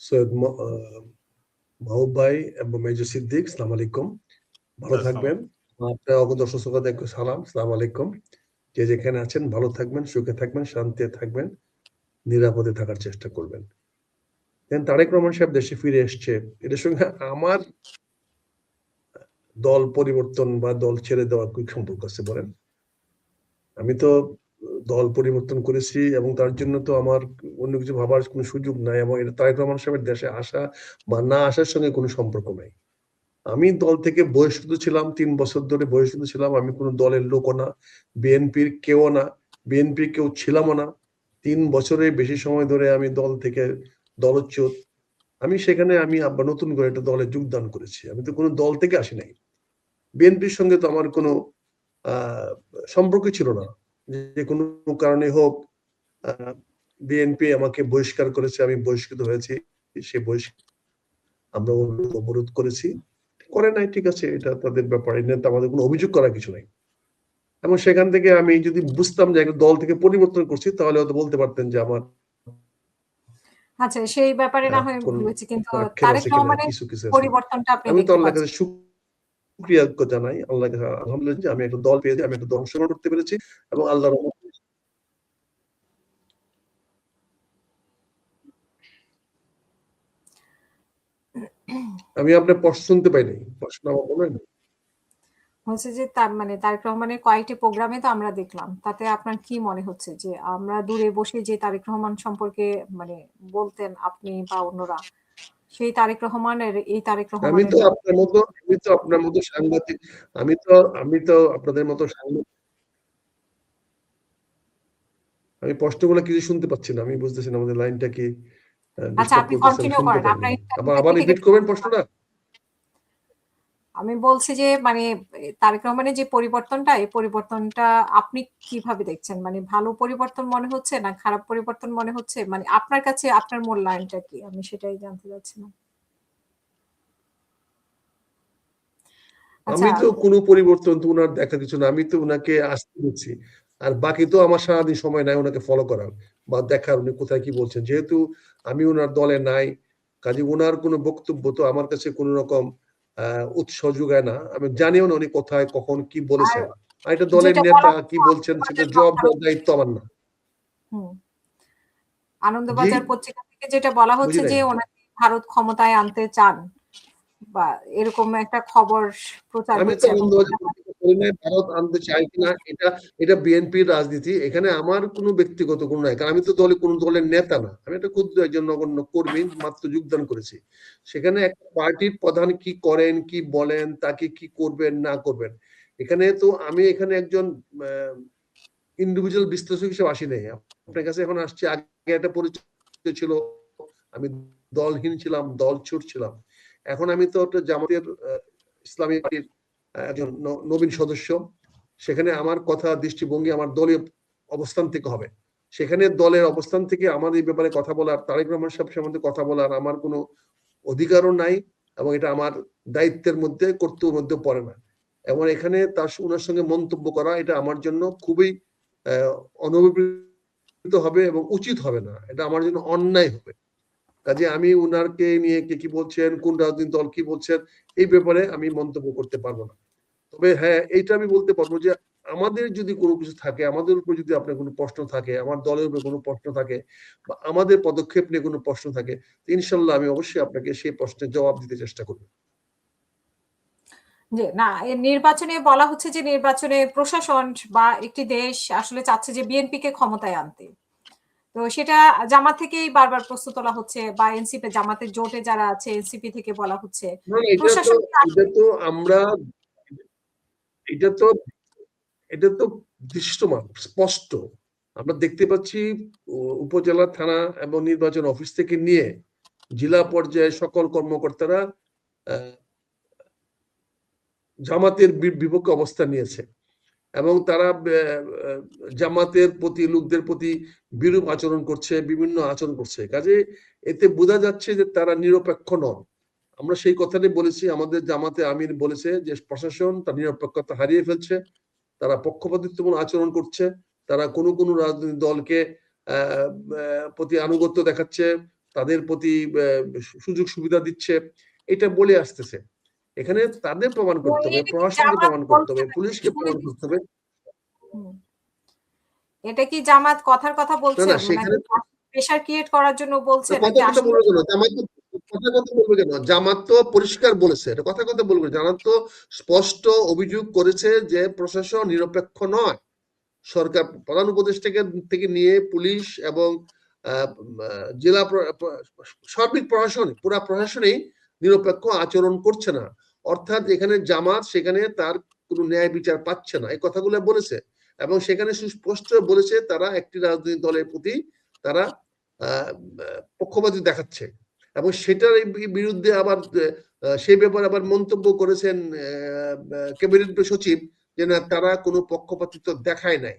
সৈয়দ মাহবুব ভাই এবং মেজর সিদ্দিক, সালাম আলাইকুম। ভালো থাকবেন। আপনার অগত দর্শক শ্রোতাদেরকে সালাম, সালাম আলাইকুম। যে যেখানে আছেন ভালো থাকবেন, সুখে থাকবেন, শান্তিতে থাকবেন, নিরাপদে থাকার চেষ্টা করবেন। তারেক রহমান সাহেব দেশে ফিরে এসছে, এটার সঙ্গে আমার দল পরিবর্তন বা দল ছেড়ে দেওয়ার কি সম্পর্ক আছে বলেন? আমি তো দল পরিবর্তন করেছি এবং তার জন্য তো আমার অন্য কিছু ভাবার কোনো সুযোগ নাই, এবং এটা তারেক রহমান সাহেবের দেশে আসা বা না আসার সঙ্গে কোনো সম্পর্ক নাই। আমি দল থেকে বহিষ্কৃত ছিলাম, 3 বছর ধরে বহিষ্কৃত ছিলাম। আমি কোনো দলের লোকও না, বিএনপির কেউ না, বিএনপির কেউ ছিলামও না। 3 বছরের বেশি সময় ধরে আমি দল থেকে দলচ্যুত। আমি সেখানে আবার নতুন করে একটা দলে যোগদান করেছি। আমি তো কোনো দল থেকে আসি নাই। বিএনপির সঙ্গে তো আমার কোনো সম্পর্ক ছিল না। যে কোনো কারণে হোক বিএনপি আমাকে বহিষ্কার করেছে, আমি বহিষ্কৃত হয়েছি। সে আমরা অবরোধ করেছি, করে নাই, ঠিক আছে, এটা তাদের ব্যাপার। এটা তো আমাদের কোনো অভিযোগ করার কিছু নাই। এবং সেখান থেকে আমি যদি বুঝতাম যে একটা দল থেকে পরিবর্তন করছি, তাহলে হয়তো বলতে পারতেন যে আমার আচ্ছা, সেই ব্যাপারে না হয় বুঝেছি, কিন্তু তারেক রহমানের পরিবর্তনটা আপনি আমি তো দেখতে আল্লাহর কাছে পাচ্ছেন। শুকরিয়া জানাই, আল্লাহর কাছে আলহামদুলিল্লাহ যে আমি একটা দল পেয়েছি, আমি একটা দল অংশগ্রহণ করতে পেরেছি এবং আল্লাহর রহমতে আমি আপনার প্রশ্ন শুনতে পাইনি, প্রশ্ন আমার বলেন। হচ্ছে যে তার মানে তারেক রহমানের কয়েকটি প্রোগ্রামে তো আমরা দেখলাম, তাতে আপনার কি মনে হচ্ছে যে আমরা দূরে বসে যে তারেক রহমান সম্পর্কে মানে বলতেন আপনি বা অন্যরা, সেই তারেক রহমানের এই তারেক আমি রহমানের তো আপনার মতো সাংবাদিক, আমি তো আপনাদের মতো সাংবাদিক, আমি প্রশ্নগুলো কিছু শুনতে পাচ্ছি না। আমি বুঝতেছি না আমাদের লাইনটা কি আচ্ছা, ডিস্টার্ব আপনি করতেছে, আমি কন্টিনিউ শুনতে করেন, পাইনি। আপনার আবার রিপিট করবেন প্রশ্নটা। আমি বলছি যে মানে তারেক রহমানের যে পরিবর্তনটা, এই পরিবর্তনটা আপনি কিভাবে দেখছেন? মানে ভালো পরিবর্তন মনে হচ্ছে না খারাপ পরিবর্তন মনে হচ্ছে? মানে আপনার কাছে আপনার মূল্যায়নটা কি? আমি সেটাই জানতে চাচ্ছিলাম। আমি আচ্ছা, তো কোনো পরিবর্তন তো উনার দেখা কিছু না। আমি তো উনাকে আসতে দিচ্ছি, আর বাকি তো আমার সারাদিন সময় নাই ওনাকে ফলো করার বা দেখার উনি কোথায় কি বলছেন। যেহেতু আমি ওনার দলে নাই, কাজে ওনার কোনো বক্তব্য তো আমার কাছে কোনো রকম উৎস যোগায় না। আমি জানিও না উনি কোথায় কখন কি আর বলেছেন। আর এটা দলের যেটা বলা নেতা কি হচ্ছে বলছেন সেটা আনন্দবাজার জবাব দেওয়ার দায়িত্ব আমার না। হুম, জি, আনন্দবাজার পত্রিকা থেকে যেটা বলা বুঝি হচ্ছে নাই। যে ওনাকে ভারত ক্ষমতায় আনতে চান, বা এরকম একটা খবর প্রচার আমি তো হচ্ছে এবং আনন্দবাজার পত্রিকা পড়ি নাই, ভারত আনতে চাই কিনা এটা বিএনপির রাজনীতি। এখানে আমার কোনো ব্যক্তিগত কোনো নাই, কারণ আমি তো কোনো দলের নেতা না। আমি একটা ক্ষুদ্র একজন নগণ্য কর্মী, মাত্র যোগদান করেছি। সেখানে একটা পার্টির প্রধান কি করেন, কি বলেন, তাকে কি করবেন না করবেন, এখানে তো আমি এখানে একজন ইন্ডিভিজুয়াল বিশ্লেষক হিসেবে আসি নাই। আপনার কাছে এখন আসছে, আগে একটা পরিচয় ছিল, আমি দলহীন ছিলাম, দল ছুট ছিলাম। এখন আমি তো একটা জামাতের ইসলামী পার্টির একজন নবীন সদস্য। সেখানে আমার কথা, দৃষ্টিভঙ্গি আমার দলীয় অবস্থান থেকে হবে। সেখানে দলের অবস্থান থেকে আমার এই ব্যাপারে কথা বলার, তারেক রহমান সাহেব সম্বন্ধে কথা বলার আমার কোনো অধিকারও নাই, এবং এটা আমার দায়িত্বের মধ্যে, কর্তব্যের মধ্যে পড়ে না। এবং এখানে ওনার সঙ্গে মন্তব্য করা এটা আমার জন্য খুবই অনভিপ্রেত হবে এবং উচিত হবে না। এটা আমার জন্য অন্যায় হবে। কাজে আমি উনারকে নিয়ে কে কি বলছেন, কোন রাজনৈতিক দল কি বলছেন, এই ব্যাপারে আমি মন্তব্য করতে পারবো না। তবে হ্যাঁ, এইটা আমি বলতে পারবো যে আমাদের যদি কোনো কিছু থাকে, আমাদের উপর যদি আপনার কোনো প্রশ্ন থাকে, আমার দলের উপর কোনো প্রশ্ন থাকে, বা আমাদের পদক্ষেপ নিয়ে কোনো প্রশ্ন থাকে, ইনশাল্লাহ আমি অবশ্যই আপনাকে সেই প্রশ্নের জবাব দিতে চেষ্টা করব। যে না, নির্বাচনে বলা হচ্ছে যে নির্বাচনে প্রশাসন বা একটি দেশ আসলে চাচ্ছে যে বিএনপি কে ক্ষমতায় আনতে। তো সেটা জামাত থেকেই বারবার প্রশ্ন তোলা হচ্ছে, বা এনসিপি জামাতের জোটে যারা আছে এনসিপি থেকে বলা হচ্ছে না, প্রশাসন এটা তো এটা তো দৃশ্যমান, স্পষ্ট। আমরা দেখতে পাচ্ছি উপজেলা, থানা এবং নির্বাচন অফিস থেকে নিয়ে জেলা পর্যায়ে সকল কর্মকর্তারা জামাতের বিপক্ষে অবস্থান নিয়েছে, এবং তারা জামাতের প্রতি, লোকদের প্রতি বিরূপ আচরণ করছে, বিভিন্ন আচরণ করছে। কাজে এতে বোঝা যাচ্ছে যে তারা নিরপেক্ষ নন। আমরা সেই কথাটাই বলেছি, আমাদের জামাতে আমির বলেছে যে প্রশাসন তার নিরপেক্ষতা হারিয়ে ফেলছে, তারা পক্ষপাতিত্বপূর্ণ আচরণ করছে, তারা কোনো রাজনৈতিক দলকে প্রতি আনুগত্য দেখাচ্ছে, তাদের প্রতি সুযোগ সুবিধা দিচ্ছে, এটা বলে আসতেছে। এখানে তাদের প্রমাণ করতে হবে, প্রশাসনকে প্রমাণ করতে হবে, পুলিশকে প্রমাণ করতে হবে। এটা কি জামাত কথার কথা বলছে, না সেখানে প্রেশার ক্রিয়েট করার জন্য বলছে নাকি কথা আসলে? বলবে কেন? কথা বলবে কেন? জামাত তো পরিষ্কার বলেছে, এটা কথা বলবে। জামাত তো স্পষ্ট অভিযোগ করেছে যে প্রশাসন নিরপেক্ষ নয়। সরকার প্রধান উপদেষ্টাকে থেকে নিয়ে পুলিশ এবং জেলা সার্বিক প্রশাসন, পুরা প্রশাসনেই নিরপেক্ষ আচরণ করছে না। অর্থাৎ এখানে জামাত সেখানে তার কোনো ন্যায় বিচার পাচ্ছে না, এই কথাগুলো বলেছে। এবং সেখানে সুস্পষ্ট বলেছে তারা একটি রাজনৈতিক দলের প্রতি তারা পক্ষপাতী দেখাচ্ছে। এবং সেটার বিরুদ্ধে আবার সেই ব্যাপারে আবার মন্তব্য করেছেন ক্যাবিনেট সচিব যে না, তারা কোনো পক্ষপাতিত্ব দেখায় নাই।